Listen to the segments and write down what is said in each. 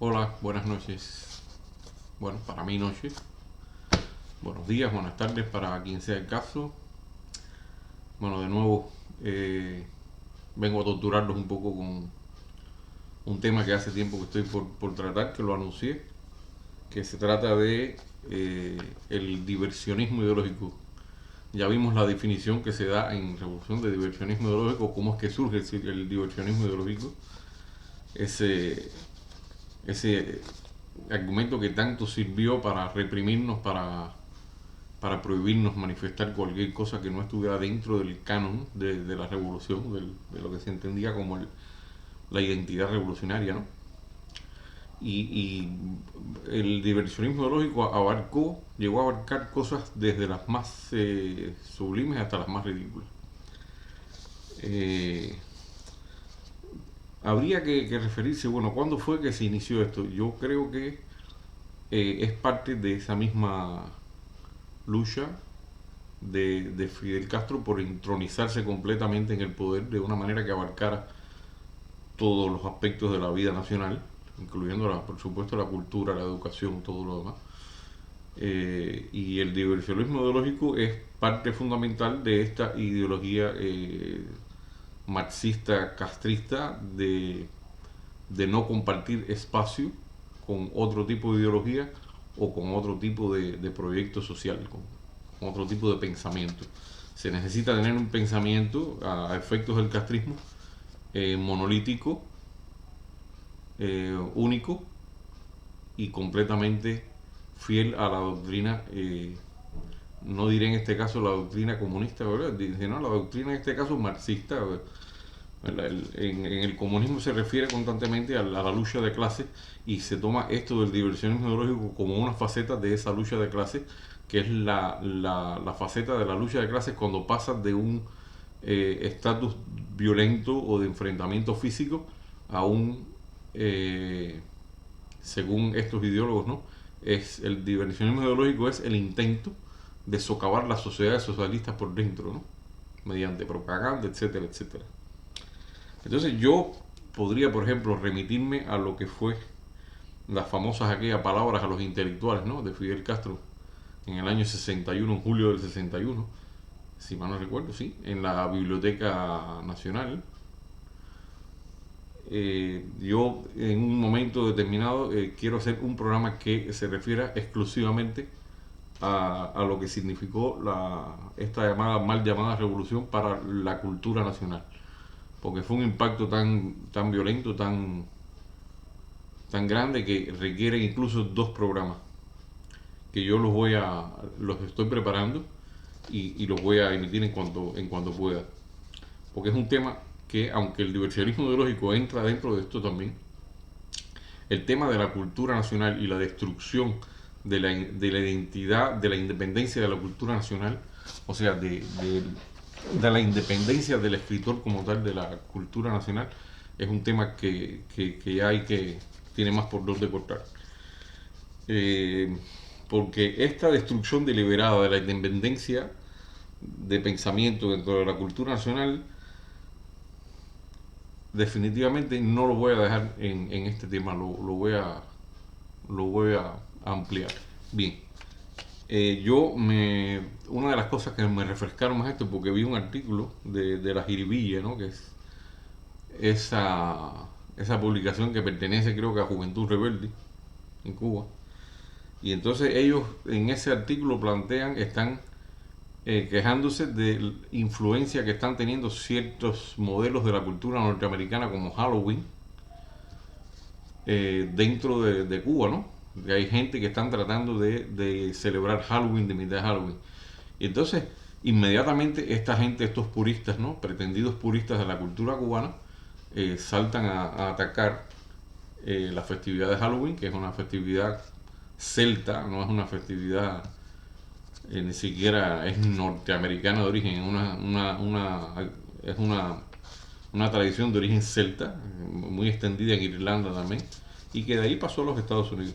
Hola, buenas noches. Bueno, para mí noche. Buenos días, buenas tardes para quien sea el caso. Bueno, de nuevo vengo a torturarlos un poco con un tema que hace tiempo que estoy por tratar, que lo anuncié, que se trata de el diversionismo ideológico. Ya vimos la definición que se da en Revolución de diversionismo ideológico, cómo es que surge el diversionismo ideológico, ese, ese argumento que tanto sirvió para reprimirnos, para prohibirnos manifestar cualquier cosa que no estuviera dentro del canon de la revolución, de lo que se entendía como la identidad revolucionaria, ¿no? Y el diversionismo ideológico llegó a abarcar cosas desde las más sublimes hasta las más ridículas. Eh, Habría que referirse, bueno, ¿cuándo fue que se inició esto? Yo creo que es parte de esa misma lucha de Fidel Castro por entronizarse completamente en el poder de una manera que abarcara todos los aspectos de la vida nacional, incluyendo, por supuesto, la cultura, la educación, todo lo demás. Y el diversionismo ideológico es parte fundamental de esta ideología marxista, castrista, de no compartir espacio con otro tipo de ideología o con otro tipo de proyecto social, con otro tipo de pensamiento. Se necesita tener un pensamiento a efectos del castrismo monolítico, único y completamente fiel a la doctrina, no diré en este caso la doctrina comunista, ¿verdad? Sino la doctrina en este caso marxista. En el comunismo se refiere constantemente a la lucha de clases y se toma esto del diversionismo ideológico como una faceta de esa lucha de clases, que es la faceta de la lucha de clases cuando pasa de un estatus violento o de enfrentamiento físico a un, eh, según estos ideólogos, ¿no? El diversionismo ideológico es el intento de socavar las sociedades socialistas por dentro, ¿no? Mediante propaganda, etcétera, etcétera. Entonces yo podría, por ejemplo, remitirme a lo que fue las famosas aquellas palabras a los intelectuales, ¿no? De Fidel Castro en el año 61, en julio del 61, si mal no recuerdo, sí, en la Biblioteca Nacional. Yo en un momento determinado quiero hacer un programa que se refiera exclusivamente a lo que significó esta mal llamada revolución para la cultura nacional, porque fue un impacto tan violento, tan grande que requiere incluso dos programas que yo los estoy preparando y los voy a emitir en cuanto pueda, porque es un tema que, aunque el diversionismo ideológico entra dentro de esto también, el tema de la cultura nacional y la destrucción de la identidad, de la independencia de la cultura nacional, o sea, de la independencia del escritor como tal de la cultura nacional, es un tema que hay que tiene más por donde cortar. Eh, Porque esta destrucción deliberada de la independencia de pensamiento dentro de la cultura nacional definitivamente no lo voy a dejar en este tema, lo voy a ampliar. Bien, una de las cosas que me refrescaron más esto, porque vi un artículo de la Jiribilla, ¿no? Que es esa publicación que pertenece creo que a Juventud Rebelde en Cuba. Y entonces ellos en ese artículo están quejándose de la influencia que están teniendo ciertos modelos de la cultura norteamericana como Halloween dentro de Cuba, ¿no? Que hay gente que están tratando de celebrar Halloween, de mitad de Halloween. Y entonces, inmediatamente esta gente, estos puristas, ¿no? Pretendidos puristas de la cultura cubana, saltan a atacar la festividad de Halloween, que es una festividad celta, no es una festividad ni siquiera es norteamericana de origen, es una tradición de origen celta, muy extendida en Irlanda también, y que de ahí pasó a los Estados Unidos.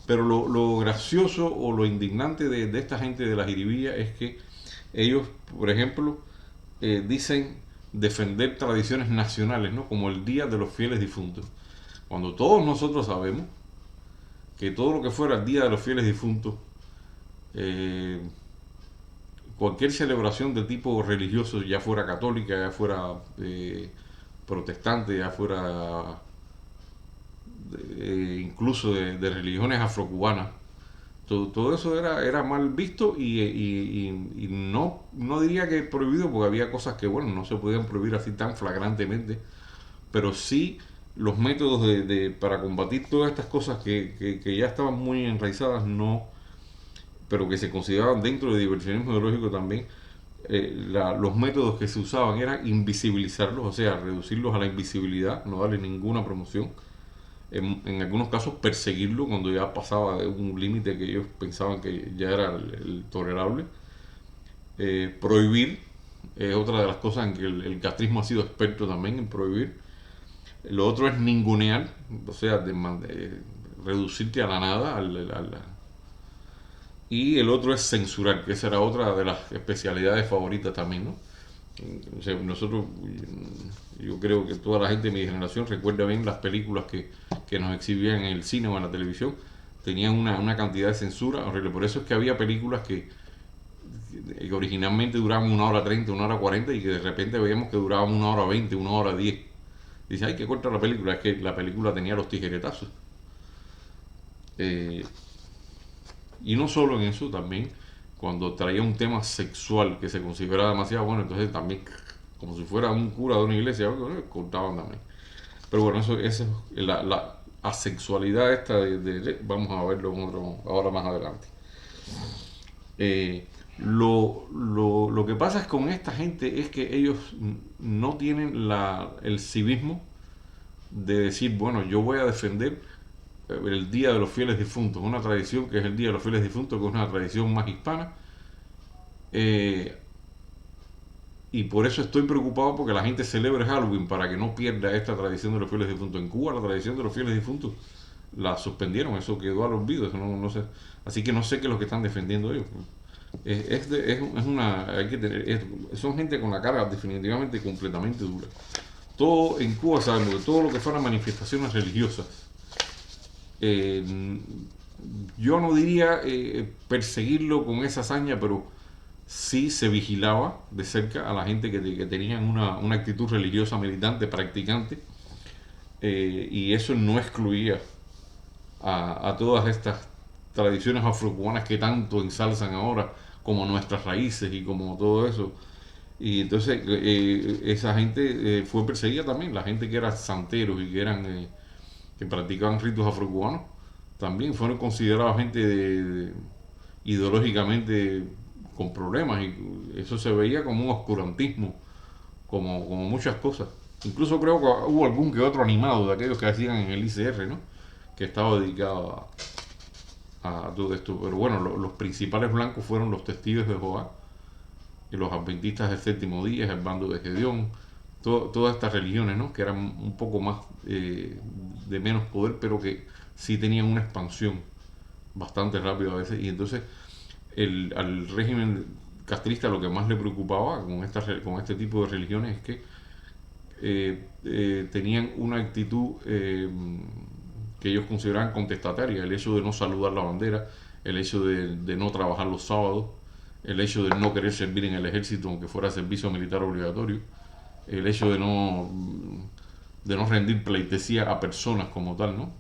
Pero lo gracioso o lo indignante de esta gente de la jiribilla es que ellos, por ejemplo, dicen defender tradiciones nacionales, ¿no? Como el Día de los Fieles Difuntos. Cuando todos nosotros sabemos que todo lo que fuera el Día de los Fieles Difuntos, eh, cualquier celebración de tipo religioso, ya fuera católica, ya fuera protestante, ya fuera incluso de religiones afrocubanas, todo eso era mal visto y no diría que prohibido, porque había cosas que, bueno, no se podían prohibir así tan flagrantemente, pero sí los métodos para combatir todas estas cosas que ya estaban muy enraizadas, no, pero que se consideraban dentro de diversionismo ideológico también. Los métodos que se usaban eran invisibilizarlos, o sea, reducirlos a la invisibilidad, no darle ninguna promoción. En algunos casos perseguirlo cuando ya pasaba de un límite que ellos pensaban que ya era el tolerable. Prohibir es otra de las cosas en que el castrismo ha sido experto también en prohibir. Lo otro es ningunear, o sea, reducirte a la nada. Y el otro es censurar, que esa era otra de las especialidades favoritas también, ¿no? O sea, nosotros, yo creo que toda la gente de mi generación recuerda bien las películas que nos exhibían en el cine o en la televisión. Tenían una cantidad de censura horrible. Por eso es que había películas que originalmente duraban 1 hora 30, 1 hora 40 y que de repente veíamos que duraban 1 hora 20, 1 hora 10. Dice, ay, que corta la película. Es que la película tenía los tijeretazos. Eh, y no solo en eso, también cuando traía un tema sexual que se consideraba demasiado bueno, entonces también, como si fuera un cura de una iglesia, bueno, cortaban también. Pero bueno, eso es la asexualidad esta vamos a verlo ahora más adelante. Lo que pasa es con esta gente es que ellos no tienen el civismo de decir, bueno, yo voy a defender el Día de los Fieles Difuntos, una tradición que es el Día de los Fieles Difuntos, que es una tradición más hispana, eh, y por eso estoy preocupado porque la gente celebre Halloween para que no pierda esta tradición de los fieles difuntos. En Cuba la tradición de los fieles difuntos la suspendieron, eso quedó al olvido, eso no sé. Así que no sé qué es lo que están defendiendo ellos. Es una, hay que tener, son gente con la cara definitivamente completamente dura. Todo en Cuba sabemos que todo lo que fueran manifestaciones religiosas, eh, yo no diría perseguirlo con esa hazaña, pero sí se vigilaba de cerca a la gente que tenían una actitud religiosa militante, practicante, y eso no excluía a todas estas tradiciones afrocubanas que tanto ensalzan ahora, como nuestras raíces y como todo eso. Y entonces esa gente fue perseguida también, la gente que era santeros y que practicaban ritos afrocubanos, también fueron considerados gente ideológicamente con problemas y eso se veía como un oscurantismo, como muchas cosas. Incluso creo que hubo algún que otro animado de aquellos que hacían en el ICR, ¿no? Que estaba dedicado a todo esto. Pero bueno, los principales blancos fueron los testigos de Jehová, y los adventistas del séptimo día, el bando de Gedeón, todas estas religiones, ¿no? Que eran un poco más de menos poder, pero que sí tenían una expansión bastante rápida a veces. Y entonces al régimen castrista lo que más le preocupaba con este tipo de religiones es que tenían una actitud que ellos consideraban contestataria, el hecho de no saludar la bandera, el hecho de no trabajar los sábados, el hecho de no querer servir en el ejército aunque fuera servicio militar obligatorio, el hecho de no rendir pleitesía a personas como tal, ¿no?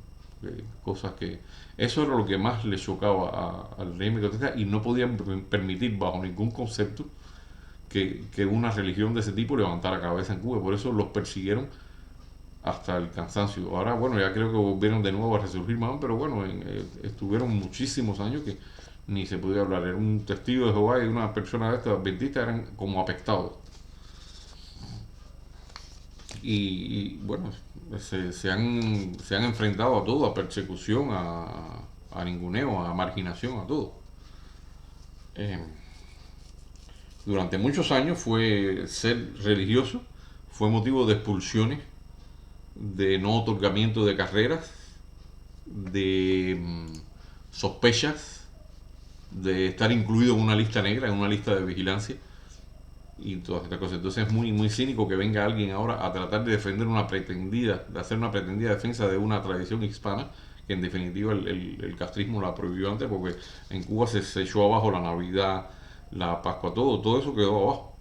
Cosas que... Eso era lo que más le chocaba al régimen castrista y no podían permitir bajo ningún concepto que una religión de ese tipo levantara cabeza en Cuba. Por eso los persiguieron hasta el cansancio. Ahora, bueno, ya creo que volvieron de nuevo a resurgir más, pero bueno, estuvieron muchísimos años que ni se podía hablar. Era un testigo de Jehová y una persona de estas adventistas eran como apestados. Bueno, se han enfrentado a todo, a persecución, a ninguneo, a marginación, a todo. Eh, Durante muchos años ser religioso fue motivo de expulsiones, de no otorgamiento de carreras, de sospechas, de estar incluido en una lista negra, en una lista de vigilancia. y todas estas cosas. Entonces es muy, muy cínico que venga alguien ahora a tratar de defender de hacer una pretendida defensa de una tradición hispana, que en definitiva el castrismo la prohibió antes, porque en Cuba se echó abajo la Navidad, la Pascua, todo eso quedó abajo.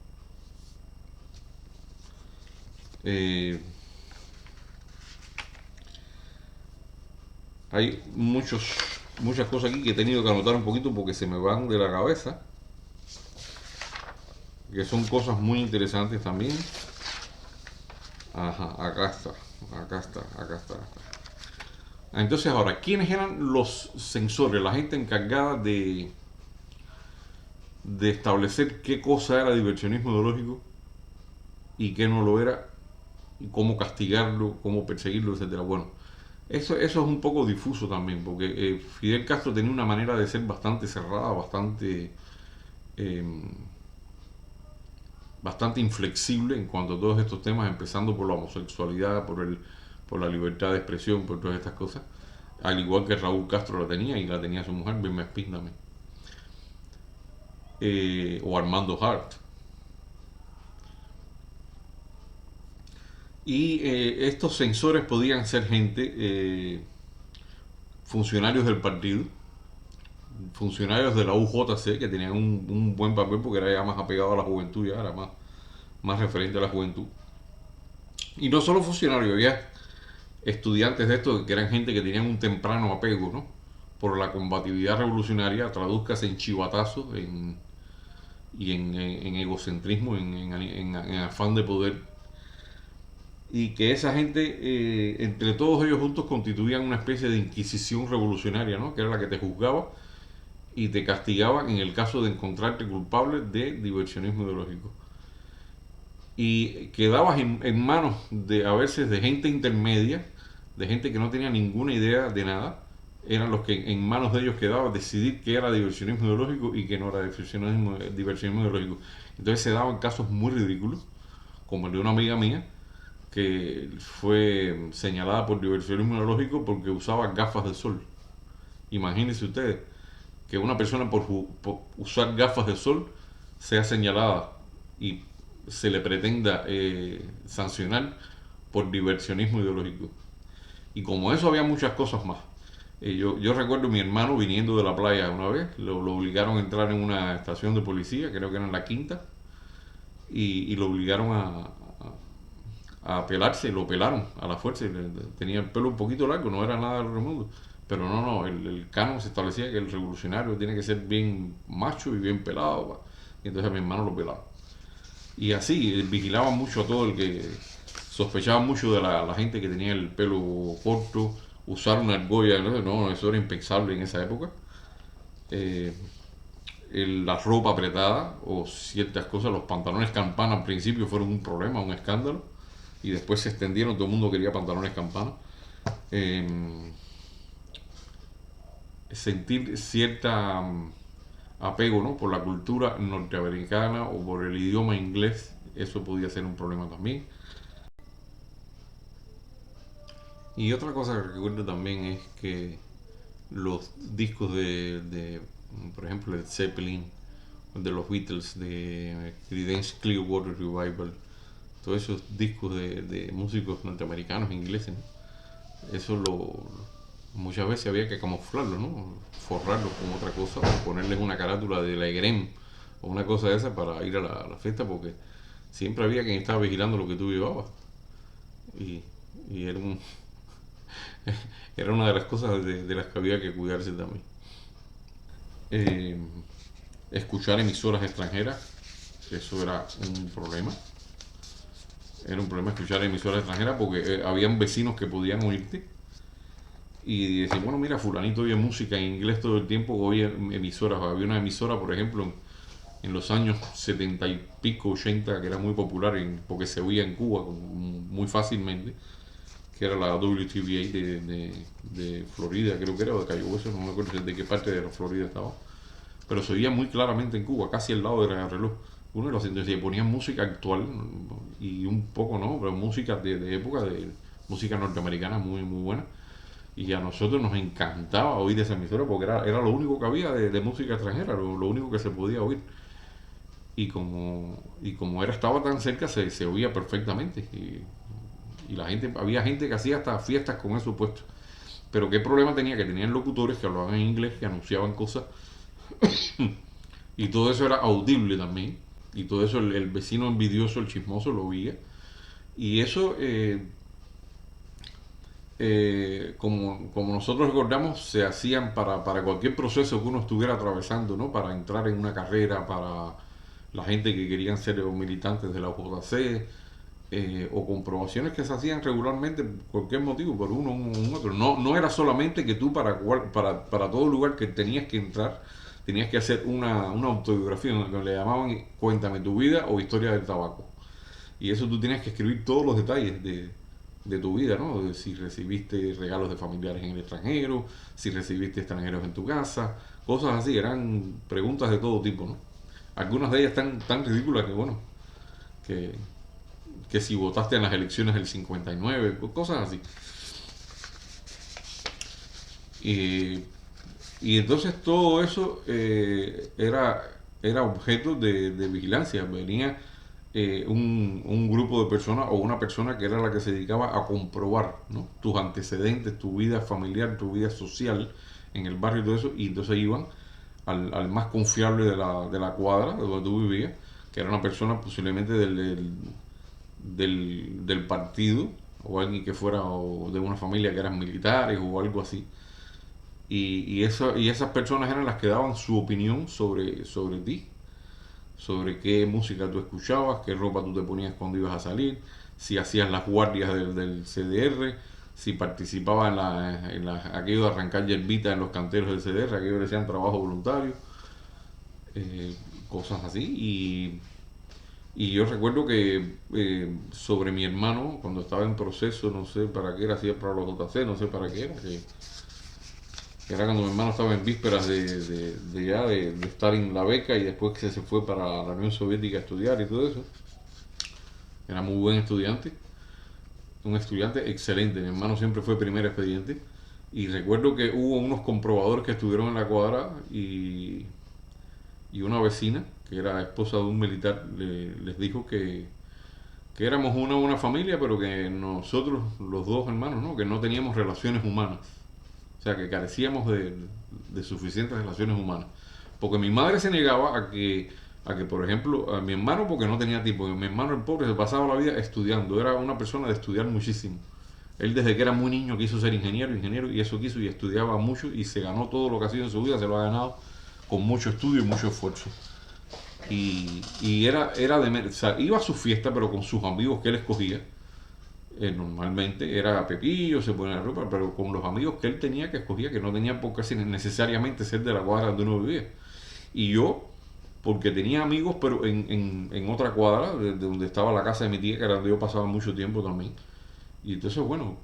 Eh, Hay muchas cosas aquí que he tenido que anotar un poquito porque se me van de la cabeza, que son cosas muy interesantes también. Ajá, acá está. Entonces ahora, ¿quiénes eran los censores, la gente encargada de establecer qué cosa era diversionismo ideológico y qué no lo era, y cómo castigarlo, cómo perseguirlo, etcétera? Bueno, eso es un poco difuso también, porque Fidel Castro tenía una manera de ser bastante cerrada, eh, bastante inflexible en cuanto a todos estos temas, empezando por la homosexualidad, por la libertad de expresión, por todas estas cosas. Al igual que Raúl Castro la tenía, y la tenía su mujer, Vilma Espín también. O Armando Hart. Y estos censores podían ser gente, funcionarios del partido, funcionarios de la UJC, que tenían un buen papel porque era ya más apegado a la juventud, ya era más referente a la juventud. Y no solo funcionarios, había estudiantes de estos que eran gente que tenían un temprano apego, ¿no? Por la combatividad revolucionaria, traduzcase en chivatazos y en egocentrismo, en afán de poder. Y que esa gente, entre todos ellos juntos, constituían una especie de inquisición revolucionaria, ¿no? Que era la que te juzgaba y te castigaba en el caso de encontrarte culpable de diversionismo ideológico. Y quedabas en manos de a veces de gente intermedia, de gente que no tenía ninguna idea de nada, eran los que en manos de ellos quedaba decidir qué era diversionismo ideológico y qué no era diversionismo ideológico. Entonces se daban casos muy ridículos, como el de una amiga mía, que fue señalada por diversionismo ideológico porque usaba gafas de sol. Imagínense ustedes que una persona por usar gafas de sol sea señalada y se le pretenda sancionar por diversionismo ideológico. Y como eso había muchas cosas más. Yo recuerdo a mi hermano viniendo de la playa una vez, lo obligaron a entrar en una estación de policía, creo que era en la Quinta, y lo obligaron a pelarse, lo pelaron a la fuerza. Tenía el pelo un poquito largo, no era nada del otro mundo. Pero no, el canon se establecía que el revolucionario tiene que ser bien macho y bien pelado. Y entonces a mi hermano lo pelaba. Y así, vigilaban mucho a todo el que sospechaban mucho de la gente que tenía el pelo corto, usar una argolla, no, eso era impensable en esa época. Eh, la ropa apretada o ciertas cosas, los pantalones campana al principio fueron un problema, un escándalo, y después se extendieron, todo el mundo quería pantalones campana. Eh, Sentir cierta apego, ¿no? Por la cultura norteamericana o por el idioma inglés, eso podía ser un problema también. Y otra cosa que recuerdo también es que los discos por ejemplo, de Zeppelin, de los Beatles, de Creedence Clearwater Revival, todos esos discos de músicos norteamericanos, ingleses, ¿no? Muchas veces había que camuflarlo, ¿no? Forrarlo con otra cosa, ponerles una carátula de la EGREM o una cosa de esa para ir a la fiesta, porque siempre había quien estaba vigilando lo que tú llevabas. Y, y era una de las cosas de las que había que cuidarse también. Eh, Escuchar emisoras extranjeras, eso era un problema. Era un problema escuchar emisoras extranjeras porque habían vecinos que podían oírte y decir, bueno, mira, fulanito oye música en inglés todo el tiempo, oye emisoras. Había una emisora, por ejemplo, en los años 70 y pico, 80, que era muy popular porque se oía en Cuba muy fácilmente, que era la WTVA de Florida, creo que era, o de Cayo Hueso, no me acuerdo de qué parte de la Florida estaba, pero se oía muy claramente en Cuba, casi al lado del reloj. Uno de los entonces ponían música actual y un poco, ¿no? Pero música de época, de música norteamericana muy buena. Y a nosotros nos encantaba oír esa emisora porque era lo único que había de música extranjera, lo único que se podía oír. y como estaba tan cerca, se oía perfectamente. Y había gente que hacía hasta fiestas con eso puesto. Pero qué problema tenía, que tenían locutores que hablaban en inglés, que anunciaban cosas, y todo eso era audible también. Y todo eso el vecino envidioso, el chismoso, lo oía. Y eso, como nosotros recordamos, se hacían para cualquier proceso que uno estuviera atravesando, ¿no? Para entrar en una carrera, para la gente que querían ser militantes de la UJC, o comprobaciones que se hacían regularmente por cualquier motivo, por uno o un otro. No era solamente que tú para todo lugar que tenías que entrar, tenías que hacer una autobiografía, lo que le llamaban Cuéntame tu vida o Historia del tabaco. Y eso tú tenías que escribir todos los detalles de tu vida, ¿no? De si recibiste regalos de familiares en el extranjero, si recibiste extranjeros en tu casa, cosas así, eran preguntas de todo tipo, ¿no? Algunas de ellas tan ridículas que, bueno, que, que si votaste en las elecciones del 59, cosas así. Y, y entonces todo eso era objeto de vigilancia. Venía un grupo de personas o una persona que era la que se dedicaba a comprobar, ¿no? Tus antecedentes, tu vida familiar, tu vida social en el barrio y todo eso. Y entonces iban al más confiable de la cuadra, de donde tú vivías, que era una persona posiblemente del partido, o alguien que fuera o de una familia que eran militares o algo así. Y esas personas eran las que daban su opinión sobre ti, sobre qué música tú escuchabas, qué ropa tú te ponías cuando ibas a salir, si hacías las guardias del CDR, si participabas aquello de arrancar yerbita en los canteros del CDR, aquello que decían trabajo voluntario, eh, cosas así. Y yo recuerdo que sobre mi hermano, cuando estaba en proceso, no sé para qué era, si era para los JC, no sé para qué era, que era cuando mi hermano estaba en vísperas de estar en la beca y después que se fue para la Unión Soviética a estudiar y todo eso. Era muy buen estudiante, un estudiante excelente. Mi hermano siempre fue primer expediente. Y recuerdo que hubo unos comprobadores que estuvieron en la cuadra y una vecina, que era esposa de un militar, les dijo que éramos una familia, pero que nosotros, los dos hermanos, ¿no? Que no teníamos relaciones humanas. O sea, que carecíamos de suficientes relaciones humanas. Porque mi madre se negaba a que, por ejemplo, a mi hermano, porque no tenía tiempo. Mi hermano, el pobre, se pasaba la vida estudiando. Era una persona de estudiar muchísimo. Él desde que era muy niño quiso ser ingeniero, y eso quiso, y estudiaba mucho, y se ganó todo lo que ha sido en su vida, se lo ha ganado con mucho estudio y mucho esfuerzo. Y o sea, iba a su fiesta, pero con sus amigos que él escogía. Normalmente era Pepillo, se ponía la ropa, pero con los amigos que él tenía, que escogía, que no tenía por qué necesariamente ser de la cuadra donde uno vivía. Y yo, porque tenía amigos, pero en otra cuadra, de donde estaba la casa de mi tía, que era donde yo pasaba mucho tiempo también. Y entonces, bueno,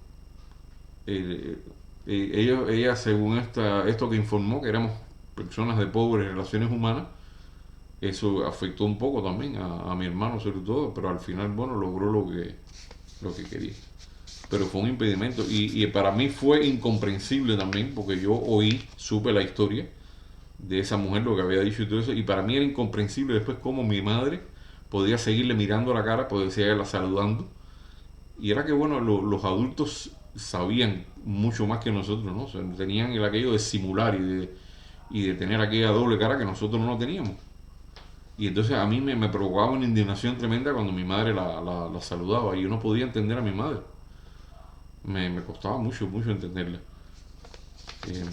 ella, según esto que informó, que éramos personas de pobres relaciones humanas, eso afectó un poco también a mi hermano sobre todo, pero al final, bueno, logró lo que quería. Pero fue un impedimento y para mí fue incomprensible también porque yo supe la historia de esa mujer, lo que había dicho y todo eso, y para mí era incomprensible después cómo mi madre podía seguirle mirando a la cara, podía seguirla saludando, y era que bueno, los adultos sabían mucho más que nosotros, ¿no? O sea, tenían el aquello de simular y de tener aquella doble cara que nosotros no teníamos. Y entonces a mí me provocaba una indignación tremenda cuando mi madre la saludaba y yo no podía entender a mi madre. Me costaba mucho entenderla. Eh,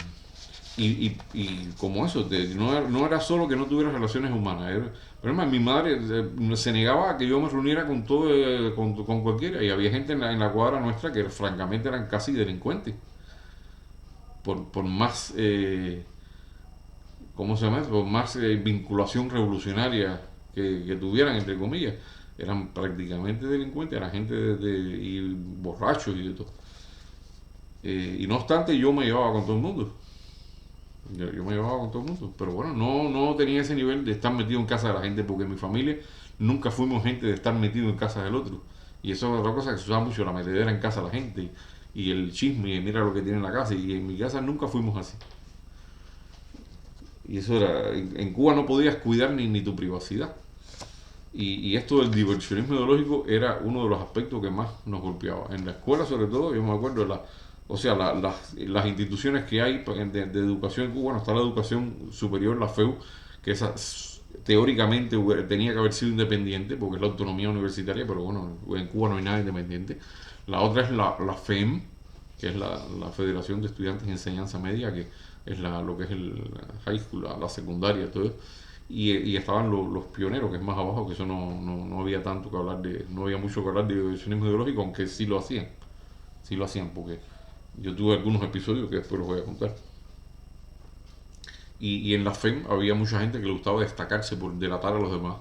y como eso, no era solo que no tuviera relaciones humanas. Pero además, mi madre se negaba a que yo me reuniera con todo, con cualquiera. Y había gente en la cuadra nuestra que francamente eran casi delincuentes. Por más, ¿cómo se llama eso? Por más vinculación revolucionaria que tuvieran, entre comillas. Eran prácticamente delincuentes, eran gente y borrachos y de todo. Y no obstante, yo me llevaba con todo el mundo. Yo me llevaba con todo el mundo. Pero bueno, no tenía ese nivel de estar metido en casa de la gente, porque en mi familia nunca fuimos gente de estar metido en casa del otro. Y eso es otra cosa que se usaba mucho, la metedera en casa de la gente. Y el chisme, y mira lo que tiene en la casa. Y en mi casa nunca fuimos así. Y eso era, en Cuba no podías cuidar ni tu privacidad. Y esto del diversionismo ideológico era uno de los aspectos que más nos golpeaba. En la escuela, sobre todo, yo me acuerdo, o sea, las instituciones que hay de educación en Cuba, bueno, está la educación superior, la FEU, que esa teóricamente tenía que haber sido independiente, porque es la autonomía universitaria, pero bueno, en Cuba no hay nada independiente. La otra es la FEM, que es la Federación de Estudiantes de Enseñanza Media, que es lo que es el high school, la secundaria, todo eso. Y estaban los pioneros, que es más abajo, que eso no había tanto que hablar no había mucho que hablar de evolucionismo ideológico, aunque sí lo hacían, porque yo tuve algunos episodios que después los voy a contar. Y en la FEM había mucha gente que le gustaba destacarse por delatar a los demás.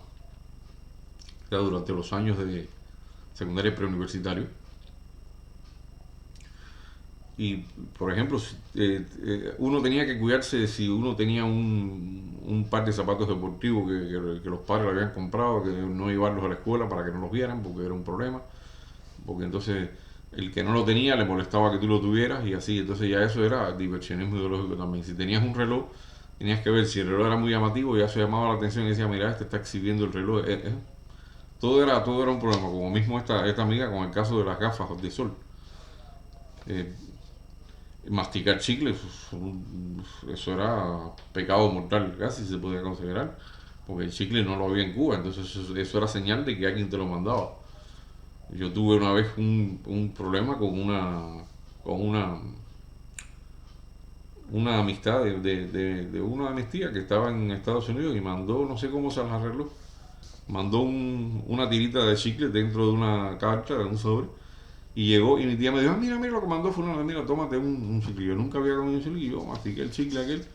O sea, durante los años de secundaria preuniversitario. Y, por ejemplo, uno tenía que cuidarse si uno tenía un par de zapatos deportivos que los padres le habían comprado, que no llevarlos a la escuela para que no los vieran, porque era un problema. Porque entonces el que no lo tenía le molestaba que tú lo tuvieras y así. Entonces ya eso era diversionismo ideológico también. Si tenías un reloj, tenías que ver si el reloj era muy llamativo, ya se llamaba la atención y decía, mira, este está exhibiendo el reloj. Todo era un problema, como mismo esta amiga con el caso de las gafas de sol. Eh, Masticar chicles, eso era pecado mortal, casi se podía considerar, porque el chicle no lo había en Cuba, entonces eso era señal de que alguien te lo mandaba. Yo tuve una vez un problema con una amistad de una de mis tías que estaba en Estados Unidos y mandó, no sé cómo se las arregló, mandó una tirita de chicle dentro de una carta, de un sobre, y llegó y mi tía me dijo, ah, mira, mira lo que mandó fulano, mira, tómate un chicle. Yo nunca había comido un chicle y yo mastiqué el chicle aquel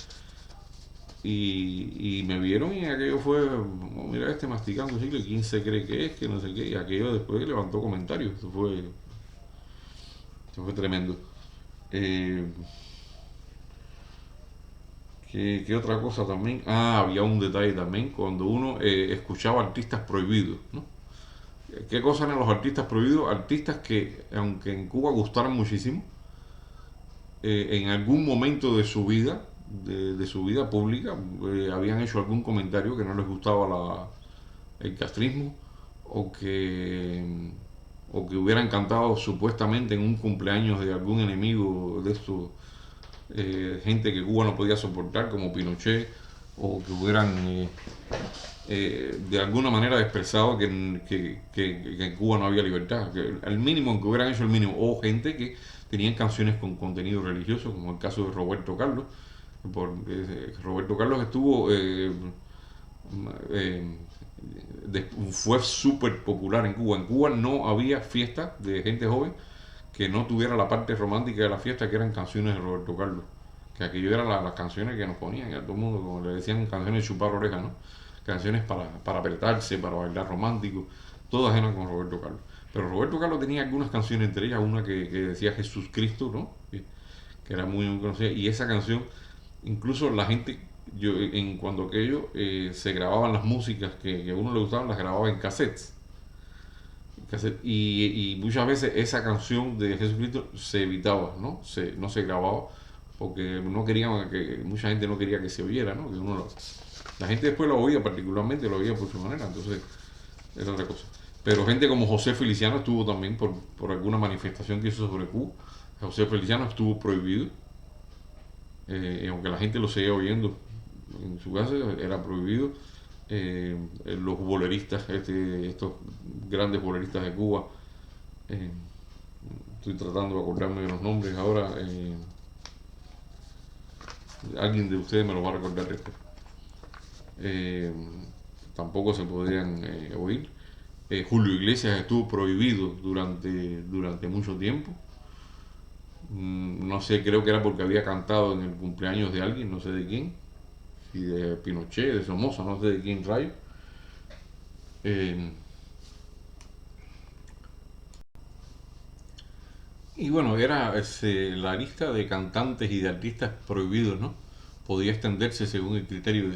y me vieron y aquello fue, oh, mira este masticando chicle, ¿quién se cree que es? Que no sé qué. Y aquello después levantó comentarios, eso fue tremendo. Eh, ¿qué otra cosa también? Ah, había un detalle también cuando uno escuchaba artistas prohibidos, ¿no? ¿Qué cosas eran los artistas prohibidos? Artistas que, aunque en Cuba gustaran muchísimo, en algún momento de su vida, de su vida pública, habían hecho algún comentario que no les gustaba el castrismo o o que hubieran cantado supuestamente en un cumpleaños de algún enemigo de estos, gente que Cuba no podía soportar, como Pinochet, o que hubieran de alguna manera expresado que en Cuba no había libertad, que el mínimo, que hubieran hecho el mínimo, o gente que tenían canciones con contenido religioso, como el caso de Roberto Carlos. Roberto Carlos estuvo eh, fue súper popular en Cuba. En Cuba no había fiesta de gente joven que no tuviera la parte romántica de la fiesta, que eran canciones de Roberto Carlos. Que aquello eran las canciones que nos ponían, y a todo el mundo, como le decían, canciones de chupar oreja, ¿no? Canciones para apretarse, para bailar romántico, todas eran con Roberto Carlos. Pero Roberto Carlos tenía algunas canciones, entre ellas una que decía Jesús Cristo, ¿no? Que era muy conocida, y esa canción, incluso la gente, en cuando aquello se grababan las músicas que a uno le gustaban, las grababa en cassettes. Y muchas veces esa canción de Jesucristo se evitaba, ¿no? No se grababa porque no querían que mucha gente no quería que se oyera, ¿no? La gente después lo oía, particularmente lo oía por su manera, entonces es otra cosa. Pero gente como José Feliciano estuvo también por alguna manifestación que hizo sobre Cuba. José Feliciano estuvo prohibido, aunque la gente lo seguía oyendo en su casa, era prohibido. Los boleristas, estos grandes boleristas de Cuba, eh, estoy tratando de acordarme de los nombres ahora, alguien de ustedes me lo va a recordar después. Eh, Tampoco se podían oír. Julio Iglesias estuvo prohibido durante mucho tiempo. No sé, creo que era porque había cantado en el cumpleaños de alguien, no sé de quién, si de Pinochet, de Somoza, no sé de quién rayo. Eh, y bueno, era la lista de cantantes y de artistas prohibidos, ¿no? Podía extenderse según el criterio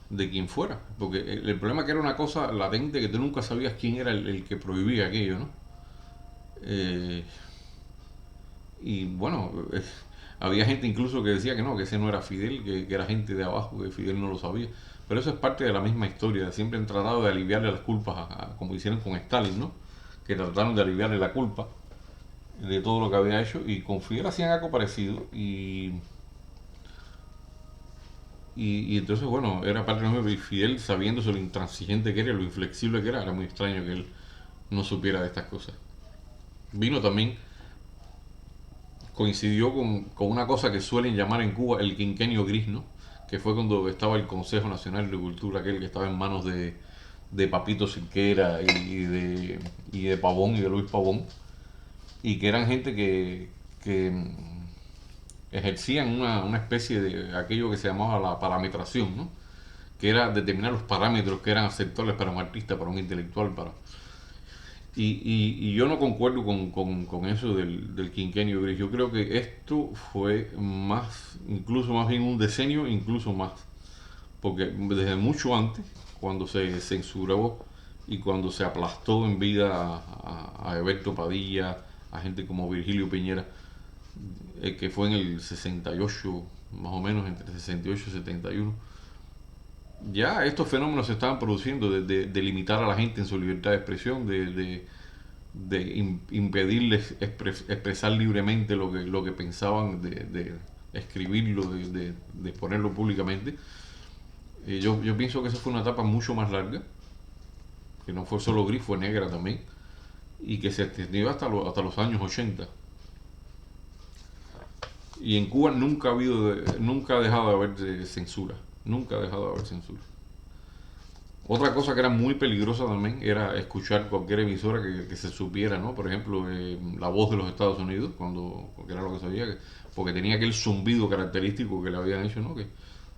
de quien fuera. Porque el problema que era una cosa latente, que tú nunca sabías quién era el que prohibía aquello, ¿no? Eh, y bueno, había gente incluso que decía que no, que ese no era Fidel, que era gente de abajo, que Fidel no lo sabía. pero eso es parte de la misma historia. Siempre han tratado de aliviarle las culpas, como hicieron con Stalin, ¿no? Que trataron de aliviarle la culpa de todo lo que había hecho, y con Fidel hacían algo parecido, y entonces, bueno, era parte de lo mismo. Y Fidel, sabiéndose lo intransigente que era, lo inflexible que era muy extraño que él no supiera de estas cosas. Vino también, coincidió con una cosa que suelen llamar en Cuba el quinquenio gris, ¿no? Que fue cuando estaba el Consejo Nacional de Cultura, aquel que estaba en manos de Papito Siqueira y de Pavón y de Luis Pavón, y que eran gente que ejercían una especie de aquello que se llamaba la parametración, ¿no? Que era determinar los parámetros que eran aceptables para un artista, para un intelectual, y yo no concuerdo con eso del quinquenio gris. Yo creo que esto fue más, incluso más bien un decenio, incluso más. Porque desde mucho antes, cuando se censuró y cuando se aplastó en vida a Eberto Padilla, a gente como Virgilio Piñera, que fue en el 68, más o menos entre 68 y 71, ya estos fenómenos se estaban produciendo de limitar a la gente en su libertad de expresión, de impedirles expresar libremente lo que pensaban, de escribirlo, de exponerlo públicamente. Yo pienso que esa fue una etapa mucho más larga, que no fue solo gris, fue negra también, y que se extendió hasta los años 80. Y en Cuba nunca ha dejado de haber censura, nunca ha dejado de haber censura. Otra cosa que era muy peligrosa también era escuchar cualquier emisora que se supiera, ¿no? Por ejemplo, La Voz de los Estados Unidos, porque era lo que sabía, porque tenía aquel zumbido característico que le habían hecho, ¿no? Que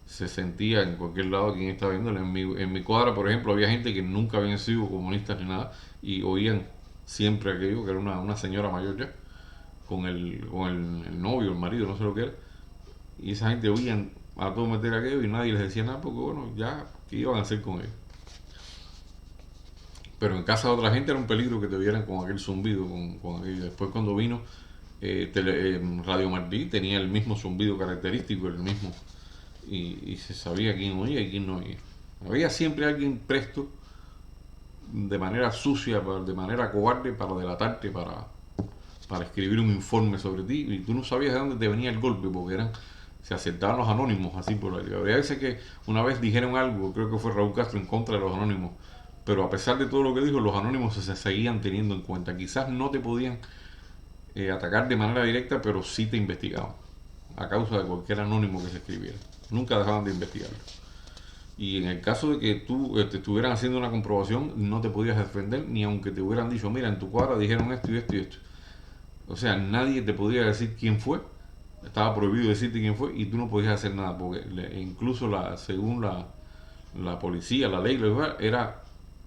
se sentía en cualquier lado quien estaba viéndolo. En mi cuadra, por ejemplo, había gente que nunca habían sido comunistas ni nada, y oían siempre aquello, que era una señora mayor ya, con el novio, el marido, no sé lo que era, y esa gente oían a todo meter aquello y nadie les decía nada, porque bueno, ya, ¿qué iban a hacer con ellos? Pero en casa de otra gente era un peligro que te vieran con aquel zumbido, con aquello. Después cuando vino Radio Martí, tenía el mismo zumbido característico, el mismo, y se sabía quién oía y quién no oía. Había siempre alguien presto, de manera sucia, de manera cobarde, para delatarte, para escribir un informe sobre ti, y tú no sabías de dónde te venía el golpe, porque se acertaban los anónimos así por ahí. Había veces que una vez dijeron algo, creo que fue Raúl Castro, en contra de los anónimos, pero a pesar de todo lo que dijo, los anónimos se seguían teniendo en cuenta. Quizás no te podían atacar de manera directa, pero sí te investigaban, a causa de cualquier anónimo que se escribiera. Nunca dejaban de investigarlo. Y en el caso de que tú te estuvieran haciendo una comprobación, no te podías defender, ni aunque te hubieran dicho, mira, en tu cuadra dijeron esto y esto y esto. O sea, nadie te podía decir quién fue, estaba prohibido decirte quién fue, y tú no podías hacer nada, porque incluso según la policía, la ley, era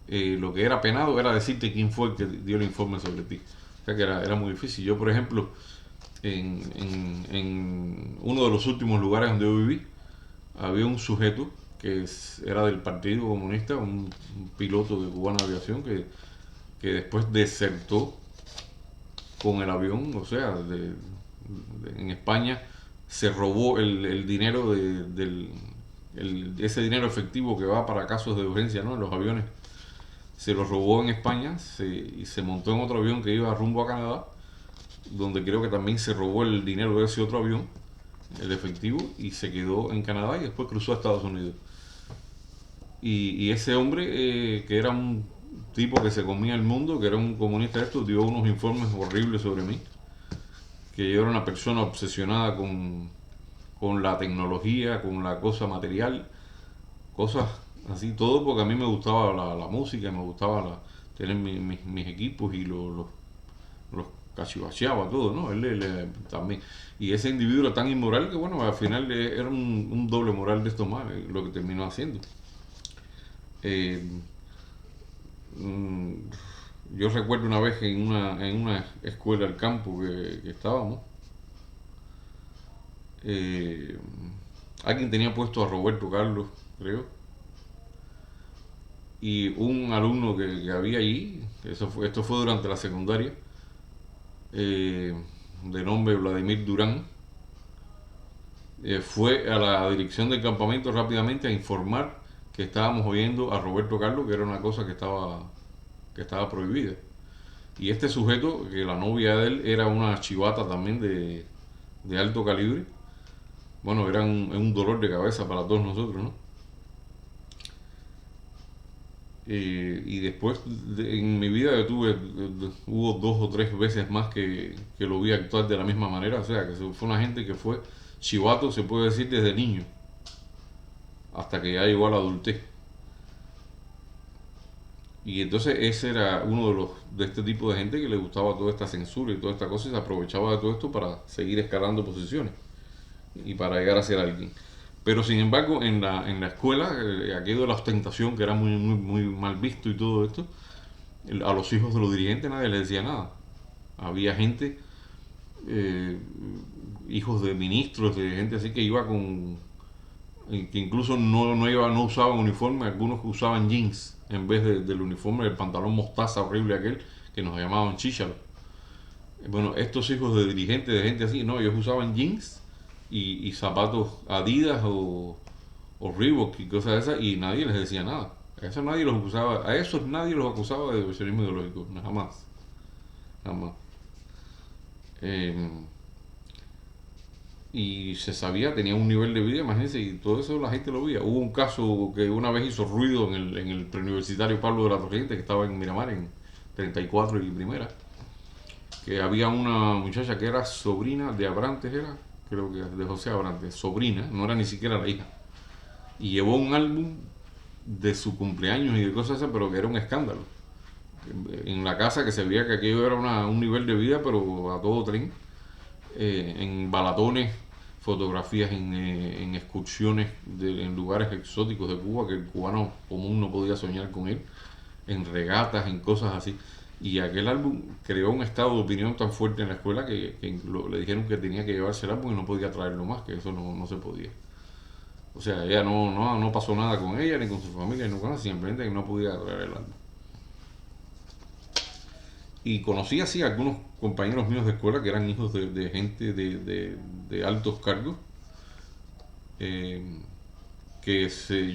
lo que era penado era decirte quién fue el que dio el informe sobre ti. O sea que era muy difícil. Yo, por ejemplo, en uno de los últimos lugares donde yo viví, había un sujeto que era del Partido Comunista, un piloto de Cubana Aviación, que después desertó con el avión, o sea, en España se robó el dinero ese dinero efectivo que va para casos de urgencia, ¿no? En los aviones. Se lo robó en España y se montó en otro avión que iba rumbo a Canadá, donde creo que también se robó el dinero de ese otro avión, el efectivo, y se quedó en Canadá y después cruzó a Estados Unidos. Y ese hombre, que era un tipo que se comía el mundo, que era un comunista de estos, dio unos informes horribles sobre mí, que yo era una persona obsesionada con la tecnología, con la cosa material, cosas así, todo porque a mí me gustaba la música, me gustaba tener mis equipos y los cachivacheaba todo, ¿no? Él también. Y ese individuo era tan inmoral que, bueno, al final era un doble moral de esto más, lo que terminó haciendo. Eh, mm, yo recuerdo una vez en una escuela al campo que estábamos, eh, alguien tenía puesto a Roberto Carlos, creo, y un alumno que había allí, esto fue durante la secundaria, eh, de nombre Vladimir Durán, fue a la dirección del campamento rápidamente a informar que estábamos oyendo a Roberto Carlos, que era una cosa que estaba prohibida. Y este sujeto, que la novia de él era una chivata también de alto calibre, bueno, era un dolor de cabeza para todos nosotros, ¿no? Y después en mi vida yo hubo 2 o 3 veces más que lo vi actuar de la misma manera, o sea, que fue una gente que fue chivato, se puede decir, desde niño, hasta que ya llegó a la adultez. Y entonces ese era uno de este tipo de gente que le gustaba toda esta censura y toda esta cosa y se aprovechaba de todo esto para seguir escalando posiciones y para llegar a ser alguien. Pero sin embargo, en la escuela, aquello de la ostentación, que era muy mal visto y todo esto, a los hijos de los dirigentes nadie les decía nada. Había gente, eh, hijos de ministros, de gente así que iba que incluso no usaban uniforme, algunos usaban jeans en vez del uniforme, del pantalón mostaza horrible aquel que nos llamaban chícharo. Bueno, estos hijos de dirigentes, de gente así, no, ellos usaban jeans y zapatos Adidas o Reebok y cosas de esas y nadie les decía nada. A esos nadie los acusaba de diversionismo ideológico, jamás, jamás. Eh, y se sabía, tenía un nivel de vida, imagínense, y todo eso la gente lo veía. Hubo un caso que una vez hizo ruido en el preuniversitario Pablo de la Torriente, que estaba en Miramar, en 34 y primera, que había una muchacha que era sobrina de Abrantes, creo que de José Abrantes, sobrina, no era ni siquiera la hija, y llevó un álbum de su cumpleaños y de cosas esas, pero que era un escándalo. En la casa que se veía que aquello era un nivel de vida, pero a todo tren, en balatones, fotografías en excursiones en lugares exóticos de Cuba que el cubano común no podía soñar con él, en regatas, en cosas así. Y aquel álbum creó un estado de opinión tan fuerte en la escuela que le dijeron que tenía que llevarse el álbum y no podía traerlo más, que eso no se podía. O sea, ella no pasó nada con ella, ni con su familia, ni con nada, simplemente que no podía traer el álbum. Y conocí así a algunos compañeros míos de escuela que eran hijos de gente de altos cargos, eh,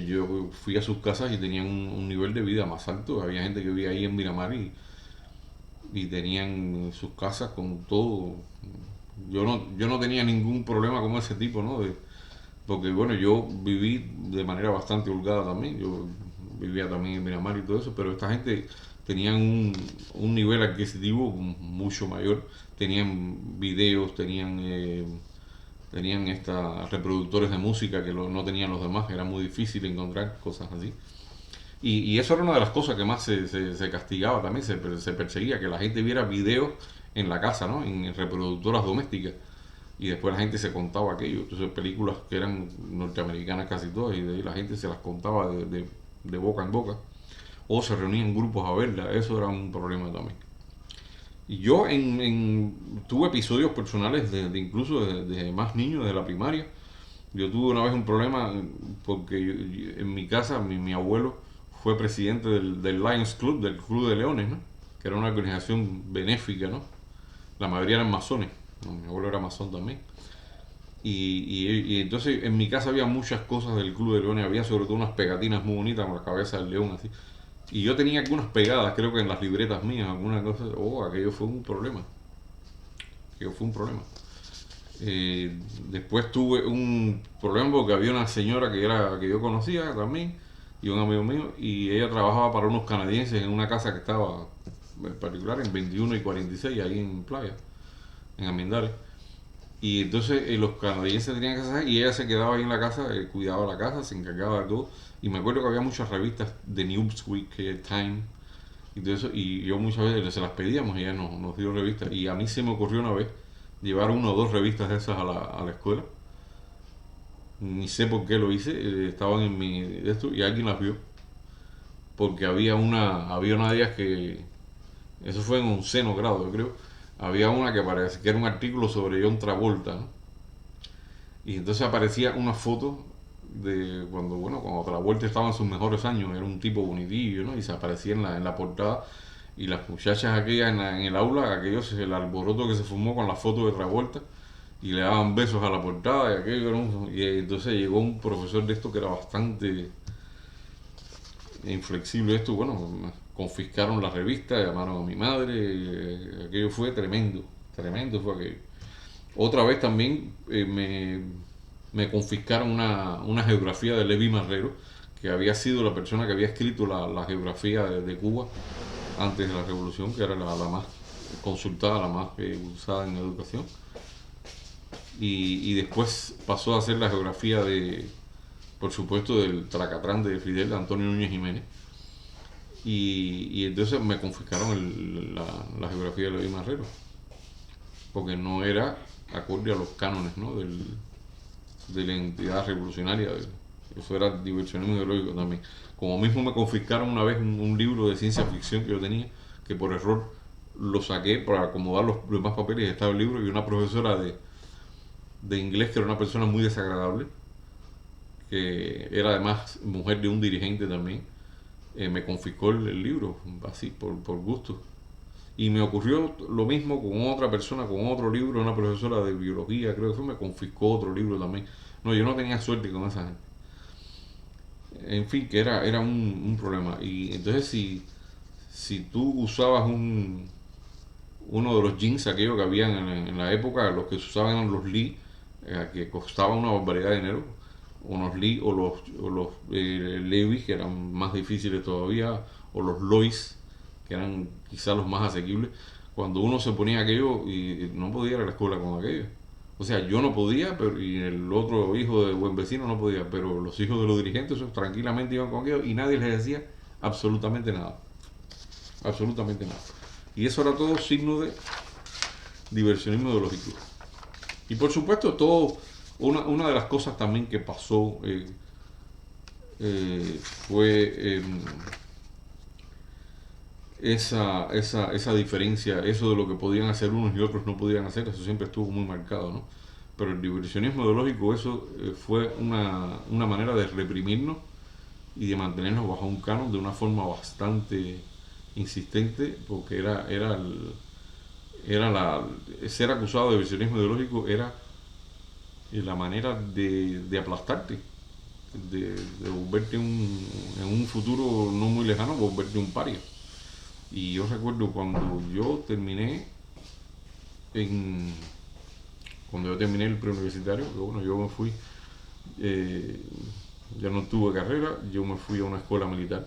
yo fui a sus casas y tenían un nivel de vida más alto. Había gente que vivía ahí en Miramar y tenían sus casas con todo. Yo no tenía ningún problema con ese tipo, ¿no? Porque bueno, yo viví de manera bastante holgada también. Yo vivía también en Miramar y todo eso, pero esta gente tenían un nivel adquisitivo mucho mayor. Tenían videos, tenían reproductores de música que no tenían los demás. Era muy difícil encontrar cosas así. Y eso era una de las cosas que más se castigaba también, se perseguía, que la gente viera videos en la casa, ¿no? En reproductoras domésticas. Y después la gente se contaba aquello. Entonces películas que eran norteamericanas casi todas y de ahí la gente se las contaba de boca en boca. O se reunían en grupos a verla. Eso era un problema también. Y yo tuve episodios personales incluso de más niños, de la primaria. Yo tuve una vez un problema porque en mi casa mi abuelo fue presidente del Lions Club, del Club de Leones, ¿no? Que era una organización benéfica, ¿no? La mayoría eran masones, ¿no? Mi abuelo era masón también. Y entonces en mi casa había muchas cosas del Club de Leones, había sobre todo unas pegatinas muy bonitas con la cabeza del león así. Y yo tenía algunas pegadas, creo que en las libretas mías, alguna cosa. Aquello fue un problema. Aquello fue un problema. Después tuve un problema porque había una señora que yo conocía también y un amigo mío y ella trabajaba para unos canadienses en una casa que estaba en particular en 21 y 46 ahí en Playa, en Almendares. Y entonces los canadienses tenían casas y ella se quedaba ahí en la casa, cuidaba la casa, se encargaba de todo. Y me acuerdo que había muchas revistas de Newsweek, Time y todo eso. Y yo muchas veces se las pedíamos y ella nos dio revistas. Y a mí se me ocurrió una vez llevar 1 o 2 revistas de esas a la escuela. Ni sé por qué lo hice, estaban en esto y alguien las vio. Porque había una de ellas que, eso fue en 11º grado, yo creo. Había una que parecía que era un artículo sobre John Travolta, ¿no? Y entonces aparecía una foto de cuando Travolta estaba en sus mejores años, era un tipo bonitillo, ¿no? Y se aparecía en la portada. Y las muchachas aquellas en el aula, el alboroto que se formó con la foto de Travolta, y le daban besos a la portada y aquello. Y entonces llegó un profesor de esto que era bastante inflexible esto, bueno, me confiscaron la revista, llamaron a mi madre, aquello fue tremendo, tremendo fue aquello. Otra vez también me confiscaron una geografía de Levi Marrero, que había sido la persona que había escrito la geografía de Cuba antes de la revolución, que era la más consultada, la más usada en educación. Y después pasó a ser la geografía por supuesto, del Tracatrán de Fidel, de Antonio Núñez Jiménez. Y entonces me confiscaron la geografía de Levi Marrero, porque no era acorde a los cánones, ¿no? De la entidad revolucionaria. Eso era diversionismo ideológico también. Como mismo me confiscaron una vez un libro de ciencia ficción que yo tenía, que por error lo saqué para acomodar los demás papeles y estaba el libro, y una profesora de inglés, que era una persona muy desagradable, que era además mujer de un dirigente también, me confiscó el libro, así, por gusto. Y me ocurrió lo mismo con otra persona, con otro libro, una profesora de biología, creo que fue, me confiscó otro libro también. No, yo no tenía suerte con esa gente. En fin, que era un problema. Y entonces si tú usabas uno de los jeans, aquellos que habían en la época, los que se usaban eran los Lee, que costaban una barbaridad de dinero, unos Lee o los Levi's, que eran más difíciles todavía, o los Lois, que eran quizás los más asequibles. Cuando uno se ponía aquello y no podía ir a la escuela con aquello. O sea, yo no podía, pero y el otro hijo de buen vecino no podía, pero los hijos de los dirigentes esos, tranquilamente iban con aquello y nadie les decía absolutamente nada. Absolutamente nada. Y eso era todo signo de diversionismo ideológico. Y por supuesto, una de las cosas también que pasó fue esa diferencia, eso de lo que podían hacer unos y otros no podían hacer, eso siempre estuvo muy marcado, ¿no? Pero el diversionismo ideológico, eso fue una manera de reprimirnos y de mantenernos bajo un canon de una forma bastante insistente, porque ser acusado de diversionismo ideológico era la manera de aplastarte, de volverte en un futuro no muy lejano, volverte un paria. Y yo recuerdo en, cuando yo terminé el preuniversitario, que bueno, yo me fui, eh, ya no tuve carrera, yo me fui a una escuela militar,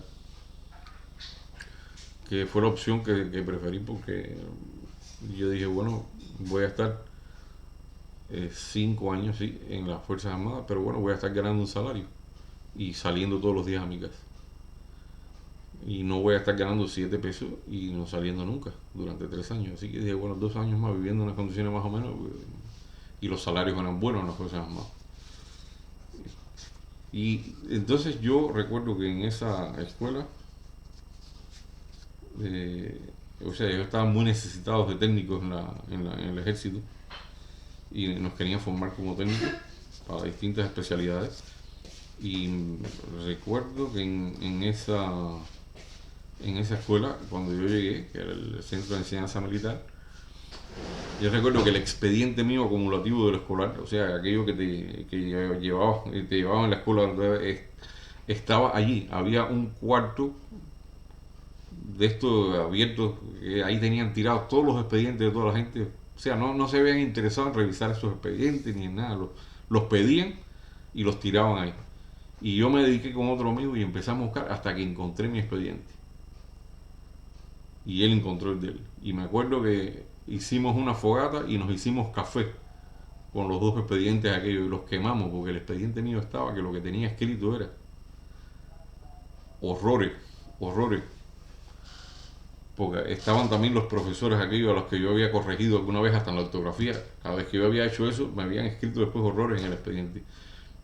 que fue la opción que preferí, porque yo dije, bueno, voy a estar 5 años, sí, en las Fuerzas Armadas, pero bueno, voy a estar ganando un salario y saliendo todos los días a mi casa. Y no voy a estar ganando 7 pesos y no saliendo nunca durante 3 años. Así que dije, bueno, 2 años más viviendo en unas condiciones más o menos, y los salarios eran buenos en las Fuerzas Armadas. Y entonces yo recuerdo que en esa escuela, o sea, ellos estaban muy necesitados de técnicos en el ejército y nos querían formar como técnicos para distintas especialidades. Y recuerdo que en esa escuela, cuando yo llegué, que era el centro de enseñanza militar, yo recuerdo que el expediente mío acumulativo de lo escolar, o sea, aquello que te llevaba en la escuela, estaba allí. Había un cuarto de estos abiertos, ahí tenían tirados todos los expedientes de toda la gente. O sea, no se habían interesado en revisar esos expedientes ni en nada. Los pedían y los tiraban ahí. Y yo me dediqué con otro amigo y empezamos a buscar hasta que encontré mi expediente. Y él encontró el de él. Y me acuerdo que hicimos una fogata y nos hicimos café con los dos expedientes aquellos y los quemamos, porque el expediente mío estaba que lo que tenía escrito era horrores, horrores. Porque estaban también los profesores aquellos a los que yo había corregido alguna vez hasta en la ortografía. Cada vez que yo había hecho eso, me habían escrito después horrores en el expediente.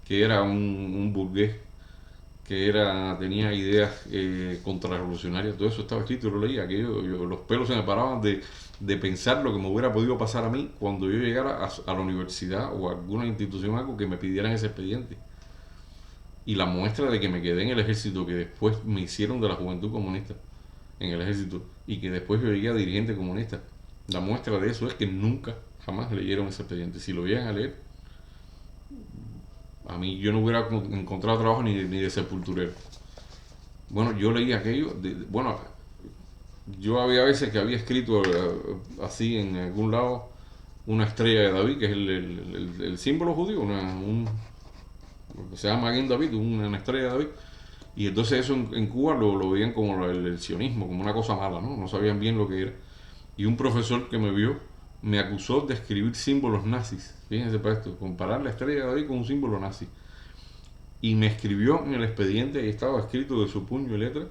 Que era un burgués, tenía ideas contrarrevolucionarias, todo eso estaba escrito y lo leía. Los pelos se me paraban de pensar lo que me hubiera podido pasar a mí cuando yo llegara a la universidad o a alguna institución, algo que me pidieran ese expediente. Y la muestra de que me quedé en el ejército, que después me hicieron de la Juventud Comunista en el ejército, y que después yo llegué a dirigente comunista, la muestra de eso es que nunca, jamás leyeron ese expediente. Si lo llegan a leer, a mí yo no hubiera encontrado trabajo ni de sepulturero. Bueno, yo leí aquello, bueno, yo había veces que había escrito así en algún lado una estrella de David, que es el símbolo judío, lo que se llama Maguen David, una estrella de David. Y entonces eso en Cuba lo veían como el sionismo, como una cosa mala, ¿no? No sabían bien lo que era. Y un profesor que me vio me acusó de escribir símbolos nazis. Fíjense para esto, comparar la estrella de David con un símbolo nazi. Y me escribió en el expediente, y estaba escrito de su puño y letra,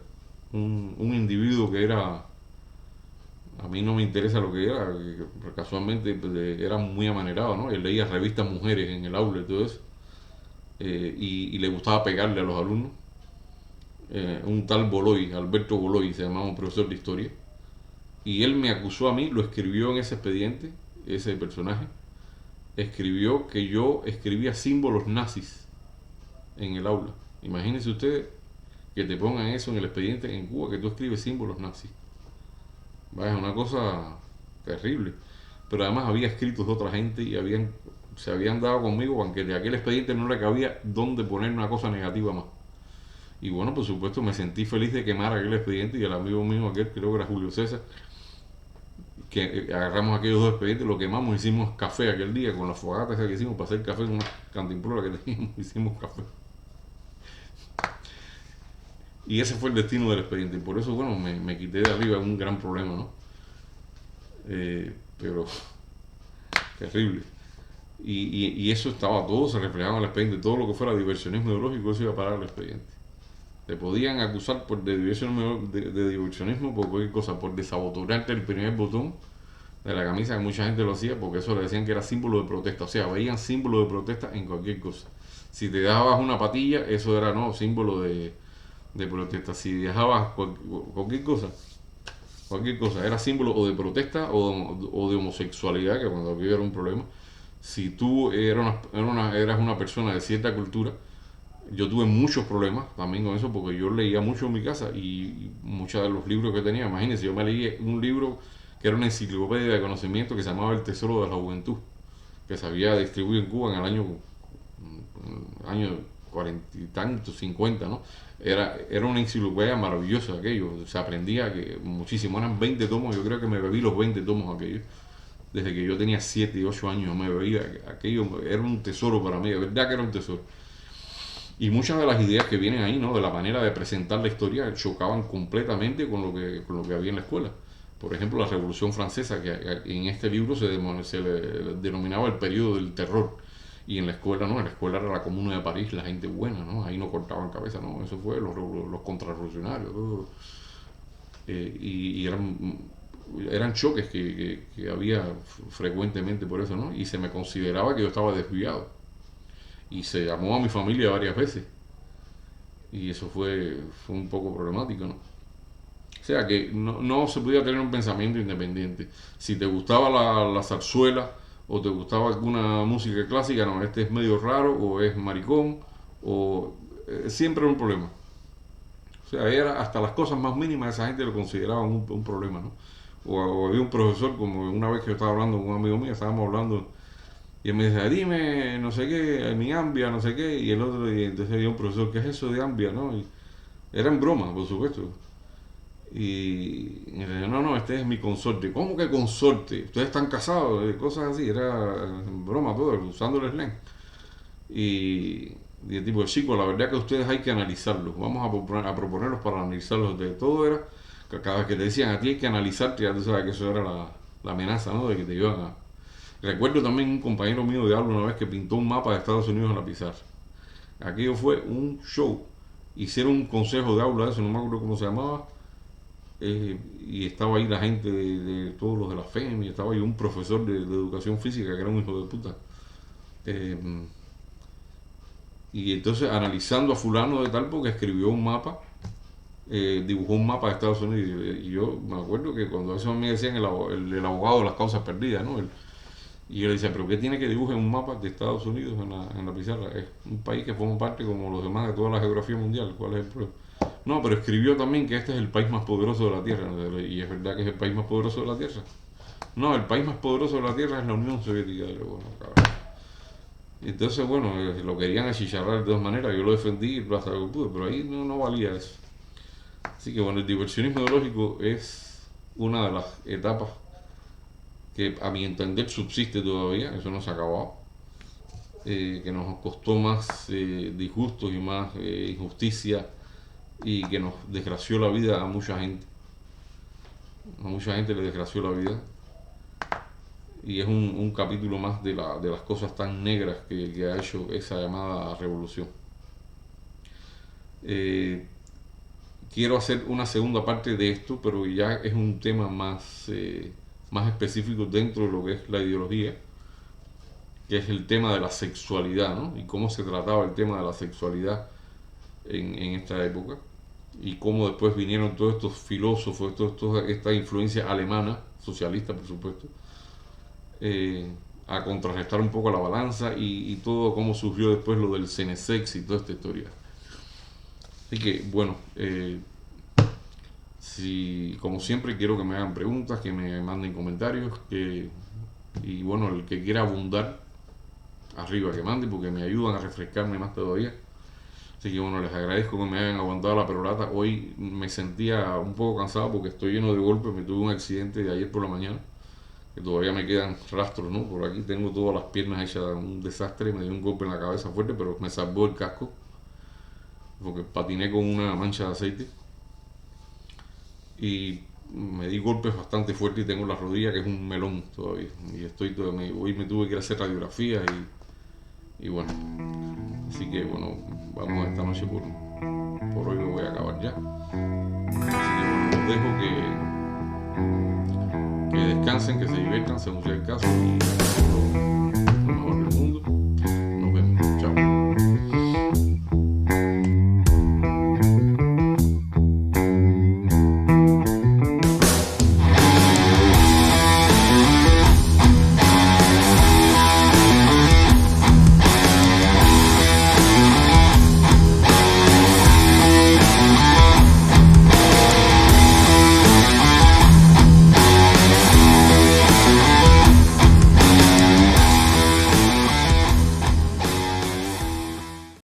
un individuo que era, a mí no me interesa lo que era, que casualmente pues, era muy amanerado, ¿no? Él leía revistas mujeres en el aula y todo eso, y le gustaba pegarle a los alumnos. Un tal Boloy, Alberto Boloy, se llamaba un profesor de historia, y él me acusó a mí, lo escribió en ese expediente, ese personaje, escribió que yo escribía símbolos nazis en el aula. Imagínense ustedes que te pongan eso en el expediente en Cuba, que tú escribes símbolos nazis. Vaya, es una cosa terrible. Pero además había escritos de otra gente y se habían dado conmigo, aunque de aquel expediente no le cabía dónde poner una cosa negativa más. Y bueno, por supuesto, me sentí feliz de quemar aquel expediente y el amigo mío aquel, creo que era Julio César, que agarramos aquellos dos expedientes, lo quemamos, hicimos café aquel día con la fogata esa que hicimos para hacer café en una cantimplora que teníamos, hicimos café. Y ese fue el destino del expediente. Y por eso, bueno, me quité de arriba un gran problema, ¿no? Pero terrible. Y eso estaba todo, se reflejaba en el expediente. Todo lo que fuera diversionismo ideológico, eso iba a parar el expediente. Te podían acusar de diversionismo por cualquier cosa, por desabotonarte el primer botón de la camisa, que mucha gente lo hacía, porque eso le decían que era símbolo de protesta. O sea, veían símbolo de protesta en cualquier cosa. Si te dejabas una patilla, eso era no símbolo de protesta. Si dejabas cualquier cosa, era símbolo o de protesta o de homosexualidad, que cuando aquello era un problema. Si tú eras una persona de cierta cultura, yo tuve muchos problemas también con eso porque yo leía mucho en mi casa y muchos de los libros que tenía, imagínense, yo me leí un libro que era una enciclopedia de conocimiento que se llamaba El Tesoro de la Juventud, que se había distribuido en Cuba en el año 40 y tantos, 50, ¿no? Era una enciclopedia maravillosa aquello, se aprendía que muchísimo, eran 20 tomos, yo creo que me bebí los 20 tomos aquellos. Desde que yo tenía 7 y 8 años me bebía aquello, era un tesoro para mí, de verdad que era un tesoro. Y muchas de las ideas que vienen ahí, ¿no? De la manera de presentar la historia, chocaban completamente con lo que había en la escuela. Por ejemplo, la Revolución Francesa, que en este libro se le denominaba el periodo del terror. Y en la escuela, ¿no? En la escuela era la Comuna de París, la gente buena, ¿no? Ahí no cortaban cabeza, ¿no? Eso fue los contrarrevolucionarios. Y eran choques que había frecuentemente por eso, ¿no? Y se me consideraba que yo estaba desviado. Y se llamó a mi familia varias veces. Y eso fue un poco problemático, ¿no? O sea que no se podía tener un pensamiento independiente. Si te gustaba la zarzuela o te gustaba alguna música clásica, no, este es medio raro o es maricón o siempre era un problema. O sea, era hasta las cosas más mínimas esa gente lo consideraba un problema, ¿no? O había un profesor, como una vez que yo estaba hablando con un amigo mío, estábamos hablando y él me decía, dime, no sé qué, mi Ambia, no sé qué, y el otro, y entonces había un profesor, ¿qué es eso de Ambia, no? Y era en broma, por supuesto. Y le dije, no, este es mi consorte. ¿Cómo que consorte? ¿Ustedes están casados? Cosas así, era en broma todo, usando el slang. Y el tipo, chicos, la verdad que ustedes hay que analizarlos. Vamos a proponerlos para analizarlos. De todo era, que cada vez que te decían a ti hay que analizarte, ya tú sabes que eso era la amenaza, ¿no? De que te iban a... Recuerdo también un compañero mío de habla una vez que pintó un mapa de Estados Unidos en la pizarra. Aquello fue un show. Hicieron un consejo de aula, eso no me acuerdo cómo se llamaba, y estaba ahí la gente de todos los de la FEM, y estaba ahí un profesor de educación física que era un hijo de puta. Eh, y entonces analizando a fulano de tal porque escribió un mapa, dibujó un mapa de Estados Unidos. Y yo me acuerdo que cuando eso me decían el abogado de las causas perdidas, ¿no? Y yo le decía, ¿pero qué tiene que dibujar un mapa de Estados Unidos en la pizarra? Es un país que forma parte como los demás de toda la geografía mundial. ¿Cuál es el problema? No, pero escribió también que este es el país más poderoso de la Tierra. Y es verdad que es el país más poderoso de la Tierra. No, el país más poderoso de la Tierra es la Unión Soviética. Bueno, cabrón. Entonces, bueno, lo querían achicharrar de dos maneras. Yo lo defendí hasta que pude, pero ahí no valía eso. Así que bueno, el diversionismo ideológico es una de las etapas que a mi entender subsiste todavía, eso no se ha acabado, que nos costó más disgustos y más injusticia y que nos desgració la vida a mucha gente. A mucha gente le desgració la vida y es un capítulo más de las cosas tan negras que ha hecho esa llamada revolución. Eh, Quiero hacer una segunda parte de esto, pero ya es un tema más específico dentro de lo que es la ideología, que es el tema de la sexualidad, ¿no? Y cómo se trataba el tema de la sexualidad en esta época y cómo después vinieron todos estos filósofos, esta influencia alemana, socialista por supuesto, eh, a contrarrestar un poco la balanza y todo cómo surgió después lo del cenesex y toda esta historia. Así que bueno, si, como siempre quiero que me hagan preguntas, que me manden comentarios, y bueno, el que quiera abundar, arriba que mande porque me ayudan a refrescarme más todavía. Así que bueno, les agradezco que me hayan aguantado la perorata. Hoy me sentía un poco cansado porque estoy lleno de golpes. Me tuve un accidente de ayer por la mañana, que todavía me quedan rastros, ¿no? Por aquí tengo todas las piernas hechas un desastre. Me dio un golpe en la cabeza fuerte, pero me salvó el casco porque patiné con una mancha de aceite. Y me di golpes bastante fuertes y tengo la rodilla que es un melón todavía. Y hoy me tuve que ir a hacer radiografías y bueno. Así que bueno, vamos esta noche por hoy lo voy a acabar ya. Así que bueno, los dejo que descansen, que se diviertan según sea el caso y